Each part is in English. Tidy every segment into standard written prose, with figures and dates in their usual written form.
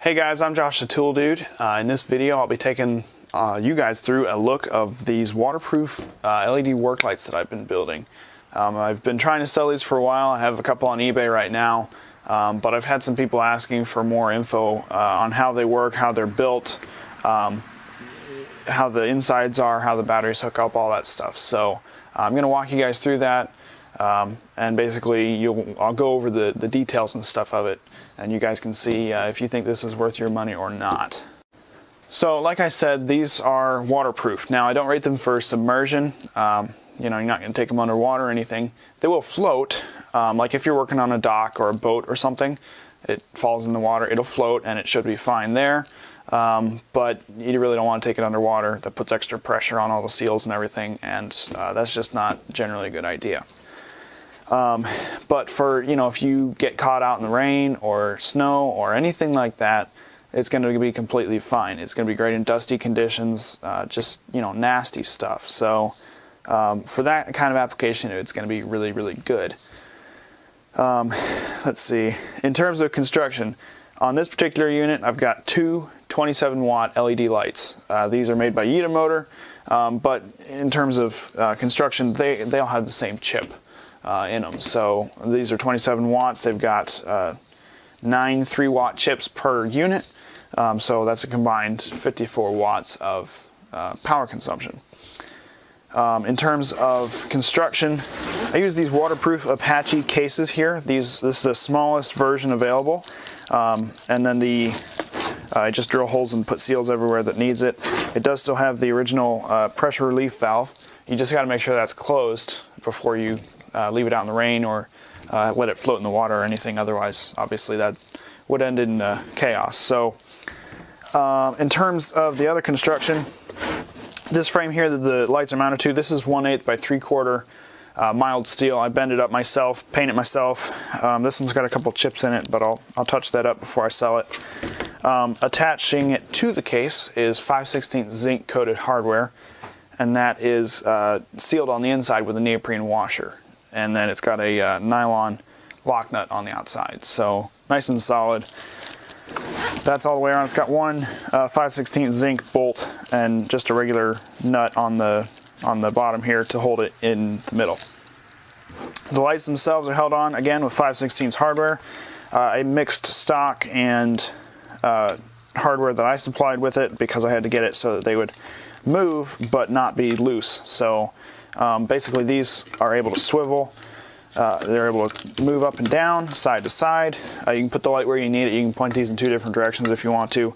Hey guys, I'm Josh the Tool Dude. In this video I'll be taking you guys through a look of these waterproof LED work lights that I've been building. I've been trying to sell these for a while. I have a couple on eBay right now, but I've had some people asking for more info on how they work, how they're built, how the insides are, how the batteries hook up, all that stuff. So I'm going to walk you guys through that. And basically I'll go over the details and stuff of it, and you guys can see if you think this is worth your money or not. So like I said, these are waterproof. Now I don't rate them for submersion. You know, you're not going to take them underwater or anything. They will float, like if you're working on a dock or a boat or something, it falls in the water, it'll float and it should be fine there. But you really don't want to take it underwater. That puts extra pressure on all the seals and everything, and that's just not generally a good idea. But for, you know, if you get caught out in the rain or snow or anything like that, it's going to be completely fine. It's going to be great in dusty conditions, just, you know, nasty stuff. So for that kind of application, it's going to be really, really good. Let's see. In terms of construction, on this particular unit, I've got two 27-watt LED lights. These are made by Motor, but in terms of construction, they all have the same chip in them. So these are 27 watts. They've got 9 3-watt chips per unit. So that's a combined 54 watts of power consumption. In terms of construction, I use these waterproof Apache cases here. This is the smallest version available. And then I just drill holes and put seals everywhere that needs it. It does still have the original pressure relief valve. You just got to make sure that's closed before you leave it out in the rain or let it float in the water or anything. Otherwise, obviously, that would end in chaos. So in terms of the other construction, this frame here that the lights are mounted to, this is 1/8 by 3/4 mild steel. I bend it up myself, paint it myself. This one's got a couple chips in it, but I'll touch that up before I sell it. Attaching it to the case is 5/16 zinc coated hardware, and that is sealed on the inside with a neoprene washer. And then it's got a nylon lock nut on the outside, so nice and solid. That's all the way around. It's got one 5/16 zinc bolt and just a regular nut on the bottom here to hold it in the middle. The lights themselves are held on again with 5/16 hardware. I mixed stock and hardware that I supplied with it because I had to get it so that they would move but not be loose. So basically these are able to swivel. They're able to move up and down, side to side. You can put the light where you need it. You can point these in 2 different directions if you want to.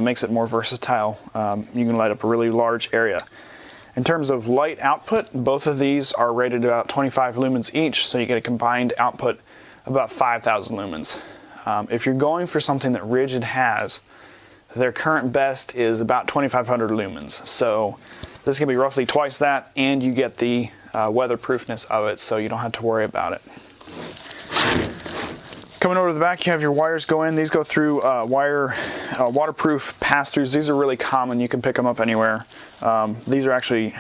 Makes it more versatile. You can light up a really large area. In terms of light output, both of these are rated about 25 lumens each, so you get a combined output of about 5,000 lumens. If you're going for something that Ridgid has, their current best is about 2,500 lumens. So this can be roughly twice that, and you get the weatherproofness of it, so you don't have to worry about it. Coming over to the back, you have your wires go in. These go through waterproof pass-throughs. These are really common. You can pick them up anywhere. These are actually,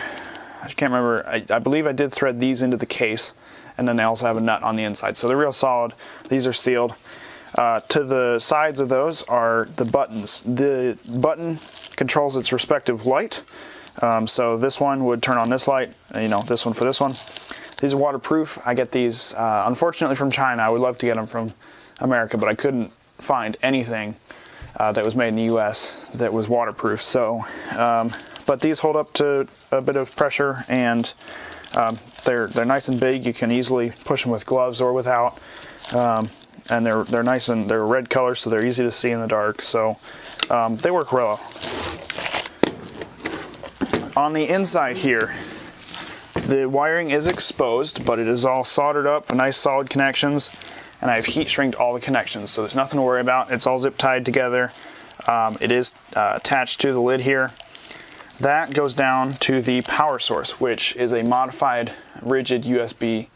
I can't remember, I believe I did thread these into the case, and then they also have a nut on the inside. So they're real solid. These are sealed. To the sides of those are the buttons. The button controls its respective light. So this one would turn on this light, you know, this one for this one. These are waterproof. I get these, unfortunately, from China. I would love to get them from America, but I couldn't find anything that was made in the US that was waterproof. So, but these hold up to a bit of pressure, and they're nice and big. You can easily push them with gloves or without. And they're nice, and they're red color, so they're easy to see in the dark. So they work well. On the inside here, the wiring is exposed, but it is all soldered up, nice solid connections, and I've heat shrinked all the connections, so there's nothing to worry about. It's all zip tied together. It is attached to the lid here. That goes down to the power source, which is a modified Ridgid USB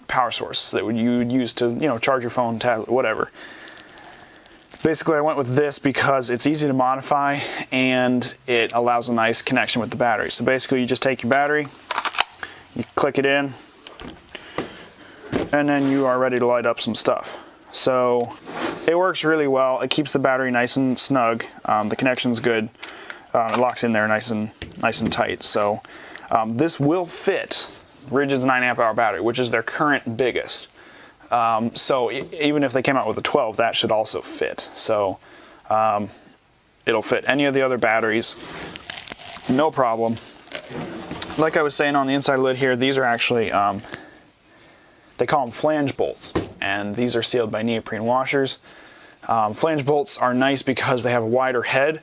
power source that you would use to, you know, charge your phone, tablet, whatever. Basically, I went with this because it's easy to modify and it allows a nice connection with the battery. So basically, you just take your battery, you click it in, and then you are ready to light up some stuff. So it works really well. It keeps the battery nice and snug. The connection's good. It locks in there nice and tight. So this will fit Ridgid's 9 amp hour battery, which is their current biggest. So even if they came out with a 12, that should also fit. So it'll fit any of the other batteries, no problem. Like I was saying on the inside lid here, these are actually, they call them flange bolts, and these are sealed by neoprene washers. Flange bolts are nice because they have a wider head,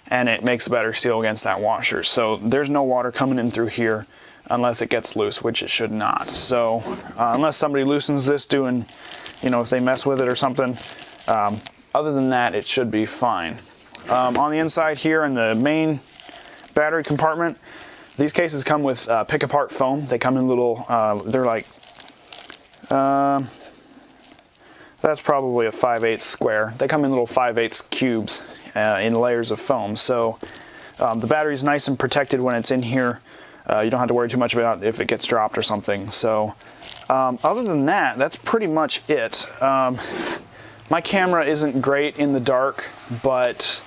and it makes a better seal against that washer. So there's no water coming in through here unless it gets loose, which it should not. So unless somebody loosens this doing, you know, if they mess with it or something, other than that, it should be fine. On the inside here in the main battery compartment, these cases come with pick apart foam. They come in little, they're like, that's probably a 5/8 square. They come in little 5/8 cubes in layers of foam. So the battery's nice and protected when it's in here. You don't have to worry too much about if it gets dropped or something. So other than that, that's pretty much it. My camera isn't great in the dark, but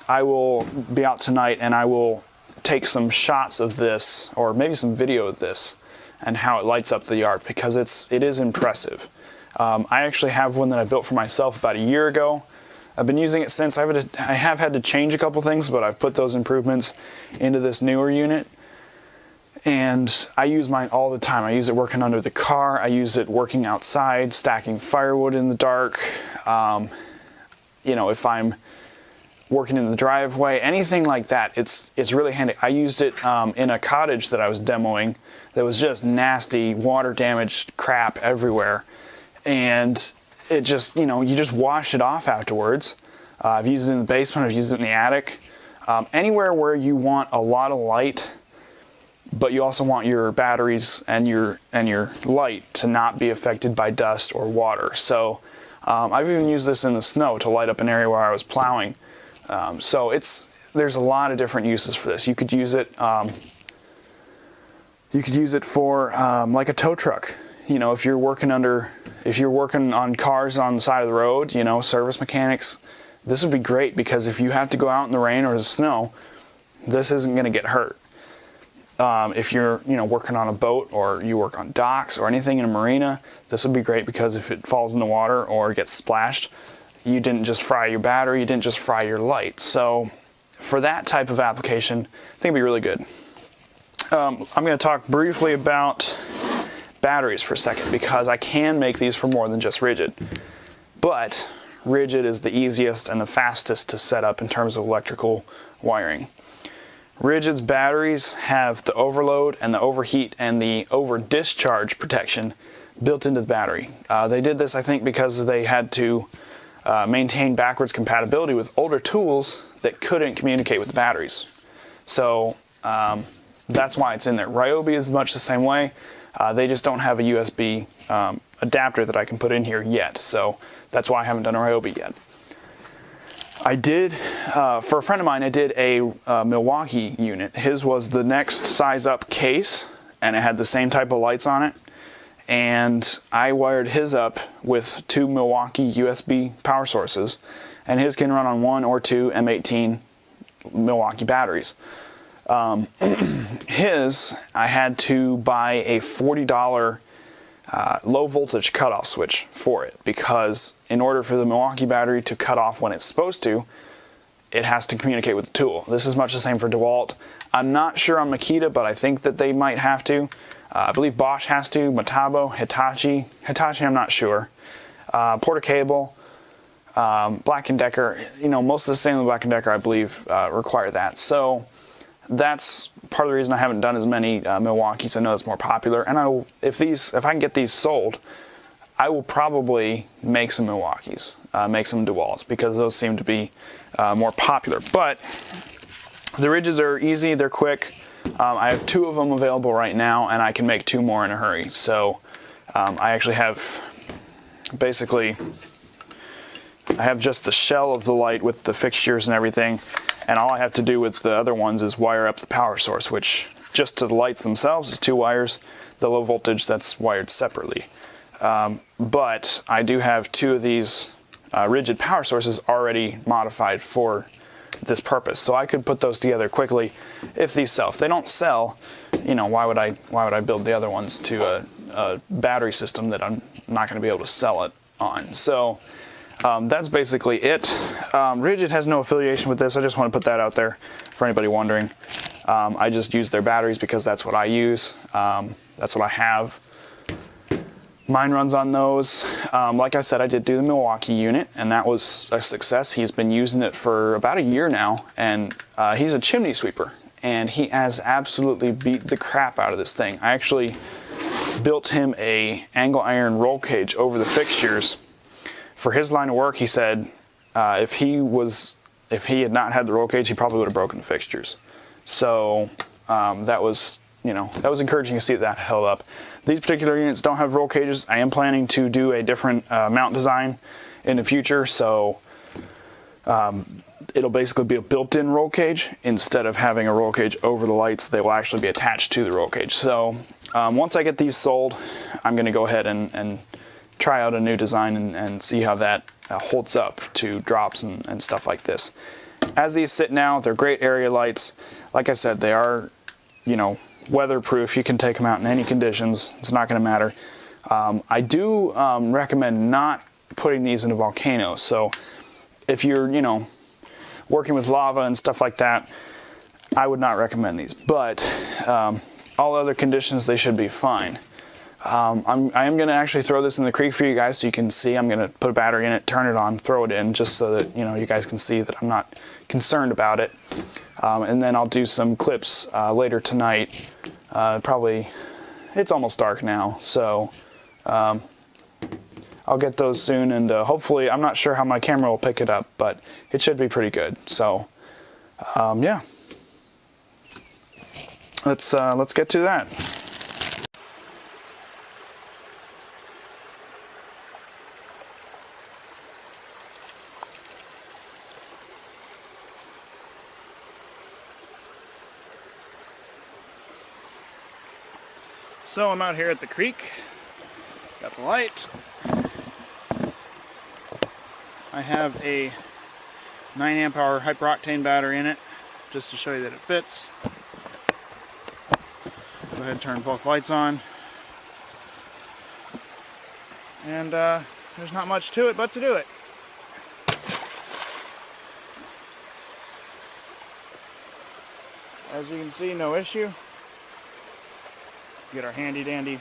I will be out tonight and I will take some shots of this, or maybe some video of this, and how it lights up the yard, because it is impressive. I actually have one that I built for myself about a year ago. I've been using it since. I have had to change a couple things, but I've put those improvements into this newer unit. And I use mine all the time. I use it working under the car. I use it working outside, stacking firewood in the dark. You know, if I'm working in the driveway, anything like that, it's really handy. I used it in a cottage that I was demoing that was just nasty, water damaged crap everywhere. And it just, you know, you just wash it off afterwards. I've used it in the basement, I've used it in the attic. Anywhere where you want a lot of light, but you also want your batteries and your light to not be affected by dust or water. So I've even used this in the snow to light up an area where I was plowing. So there's a lot of different uses for this. You could use it for like a tow truck. You know, if you're working on cars on the side of the road, you know, service mechanics, this would be great, because if you have to go out in the rain or the snow, this isn't going to get hurt. If you're, you know, working on a boat, or you work on docks or anything in a marina, this would be great, because if it falls in the water or gets splashed, you didn't just fry your battery, you didn't just fry your light. So for that type of application, I think it'd be really good. I'm going to talk briefly about batteries for a second, because I can make these for more than just Ridgid. But Ridgid is the easiest and the fastest to set up in terms of electrical wiring. Ridgid's batteries have the overload and the overheat and the over discharge protection built into the battery. They did this, I think, because they had to maintain backwards compatibility with older tools that couldn't communicate with the batteries. So that's why it's in there. Ryobi is much the same way. They just don't have a USB adapter that I can put in here yet. So that's why I haven't done a Ryobi yet. I did, for a friend of mine, I did a Milwaukee unit. His was the next size up case, and it had the same type of lights on it. And I wired his up with 2 Milwaukee USB power sources, and his can run on 1 or 2 M18 Milwaukee batteries. His, I had to buy a $40 low voltage cutoff switch for it, because in order for the Milwaukee battery to cut off when it's supposed to, it has to communicate with the tool. This is much the same for DeWalt. I'm not sure on Makita, but I think that they might have to. I believe Bosch has to, Metabo, Hitachi I'm not sure. Porter Cable, Black & Decker, you know, most of the same with Black & Decker, I believe, require that. So that's part of the reason I haven't done as many Milwaukees. I know it's more popular, and if I can get these sold, I will probably make some Milwaukees, make some DeWalts, because those seem to be more popular. But the Ridgids are easy, they're quick. I have 2 of them available right now, and I can make 2 more in a hurry. So I actually have, basically, I have just the shell of the light with the fixtures and everything, and all I have to do with the other ones is wire up the power source, which just to the lights themselves is 2 wires. The low voltage, that's wired separately. But I do have 2 of these Ridgid power sources already modified for this purpose, so I could put those together quickly if these sell. If they don't sell, you know, why would I build the other ones to a battery system that I'm not going to be able to sell it on? So that's basically it. Ridgid has no affiliation with this. I just want to put that out there for anybody wondering. I just use their batteries because that's what I use. That's what I have. Mine runs on those. Like I said, I did do the Milwaukee unit, and that was a success. He's been using it for about a year now, and he's a chimney sweeper, and he has absolutely beat the crap out of this thing. I actually built him a angle iron roll cage over the fixtures. For his line of work, he said if he had not had the roll cage, he probably would have broken the fixtures. So that was, you know, that was encouraging to see that held up. These particular units don't have roll cages. I am planning to do a different mount design in the future, so it'll basically be a built-in roll cage. Instead of having a roll cage over the lights, they will actually be attached to the roll cage. So once I get these sold, I'm going to go ahead and try out a new design and see how that holds up to drops and stuff like this. As these sit now, they're great area lights. Like I said, they are, you know, weatherproof. You can take them out in any conditions. It's not going to matter. I do recommend not putting these into volcanoes. So if you're, you know, working with lava and stuff like that, I would not recommend these. But all other conditions, they should be fine. I am going to actually throw this in the creek for you guys so you can see. I'm going to put a battery in it, turn it on, throw it in, just so that, you know, you guys can see that I'm not concerned about it. And then I'll do some clips later tonight. Probably, it's almost dark now, so I'll get those soon, and hopefully, I'm not sure how my camera will pick it up, but it should be pretty good. So yeah, let's get to that. So I'm out here at the creek, got the light. I have a 9 amp hour hyperoctane battery in it, just to show you that it fits. Go ahead and turn both lights on. And there's not much to it but to do it. As you can see, no issue. Get our handy dandy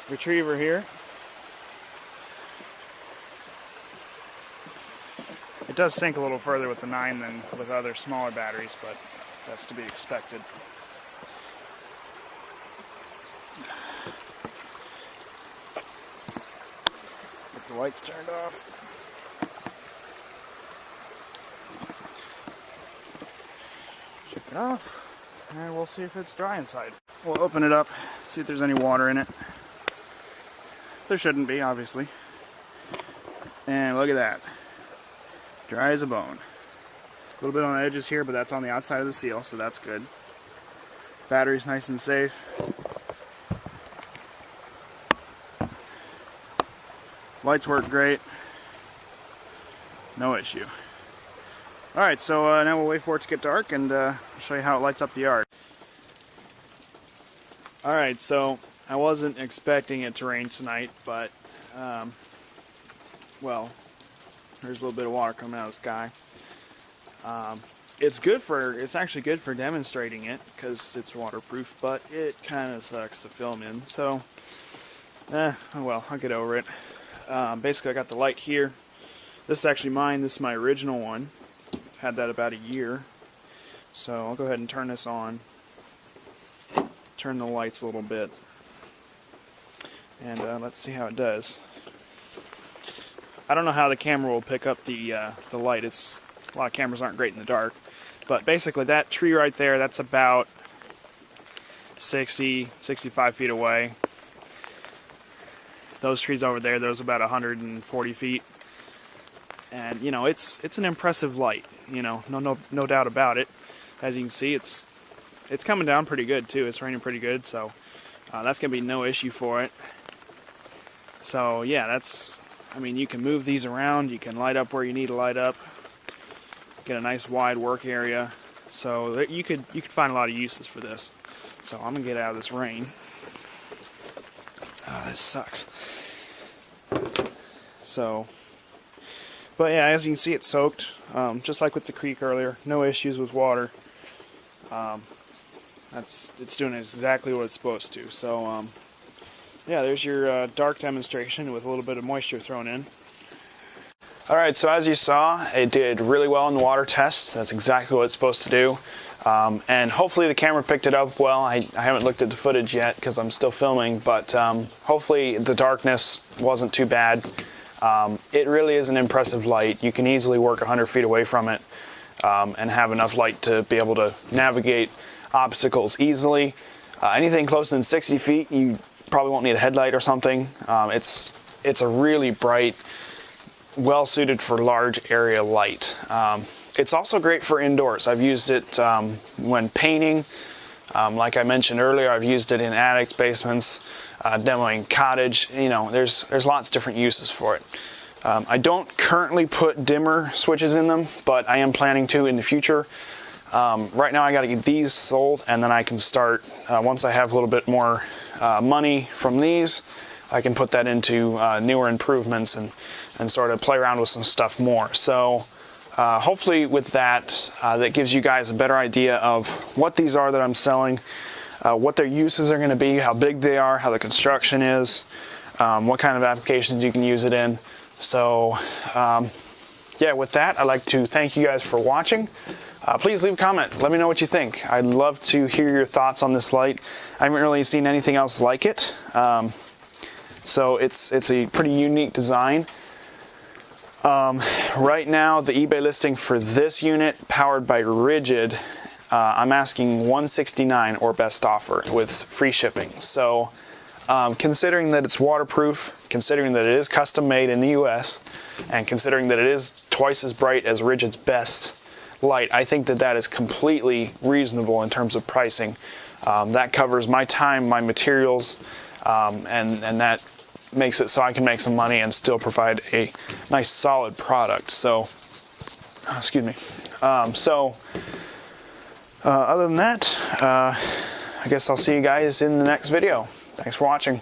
retriever here. It does sink a little further with the 9 than with other smaller batteries, but that's to be expected. Get the lights turned off. Check it off, and we'll see if it's dry inside. We'll open it up, see if there's any water in it. There shouldn't be, obviously. And look at that. Dry as a bone. A little bit on the edges here, but that's on the outside of the seal, so that's good. Battery's nice and safe. Lights work great. No issue. Alright, so now we'll wait for it to get dark and I'll show you how it lights up the yard. Alright, so I wasn't expecting it to rain tonight, but, well, there's a little bit of water coming out of the sky. It's actually good for demonstrating it, because it's waterproof, but it kind of sucks to film in, so, oh well, I'll get over it. Basically, I got the light here. This is actually mine. This is my original one. Had that about a year. So I'll go ahead and turn this on. Turn the lights a little bit. And let's see how it does. I don't know how the camera will pick up the light. A lot of cameras aren't great in the dark. But basically that tree right there, that's about 60, 65 feet away. Those trees over there, those about 140 feet. And, you know, it's an impressive light, you know, no doubt about it. As you can see, it's coming down pretty good, too. It's raining pretty good, so that's going to be no issue for it. So, yeah, I mean, you can move these around, you can light up where you need to light up, get a nice wide work area. So you could find a lot of uses for this. So I'm gonna get out of this rain. Oh, this sucks. So, but yeah, as you can see, it's soaked, just like with the creek earlier. No issues with water. It's doing exactly what it's supposed to. So, yeah, there's your dark demonstration with a little bit of moisture thrown in. Alright, so as you saw, it did really well in the water test. That's exactly what it's supposed to do. And hopefully the camera picked it up well. I haven't looked at the footage yet because I'm still filming, but hopefully the darkness wasn't too bad. It really is an impressive light. You can easily work 100 feet away from it and have enough light to be able to navigate obstacles easily. Anything closer than 60 feet, you probably won't need a headlight or something. It's a really bright, well suited for large area light. It's also great for indoors. I've used it when painting. Like I mentioned earlier, I've used it in attics, basements, demoing cottage. You know, there's lots of different uses for it. I don't currently put dimmer switches in them, but I am planning to in the future. Right now I got to get these sold, and then I can start, once I have a little bit more money from these, I can put that into newer improvements and sort of play around with some stuff more. So hopefully with that, that gives you guys a better idea of what these are that I'm selling, what their uses are going to be, how big they are, how the construction is, what kind of applications you can use it in. So yeah, with that, I'd like to thank you guys for watching. Please leave a comment. Let me know what you think. I'd love to hear your thoughts on this light. I haven't really seen anything else like it. So it's a pretty unique design. Right now, the eBay listing for this unit, powered by Ridgid, I'm asking $169 or best offer with free shipping. So considering that it's waterproof, considering that it is custom made in the US, and considering that it is twice as bright as Ridgid's best light, I think that that is completely reasonable in terms of pricing. That covers my time, my materials, and that makes it so I can make some money and still provide a nice solid product. So, excuse me. Other than that, I guess I'll see you guys in the next video. Thanks for watching.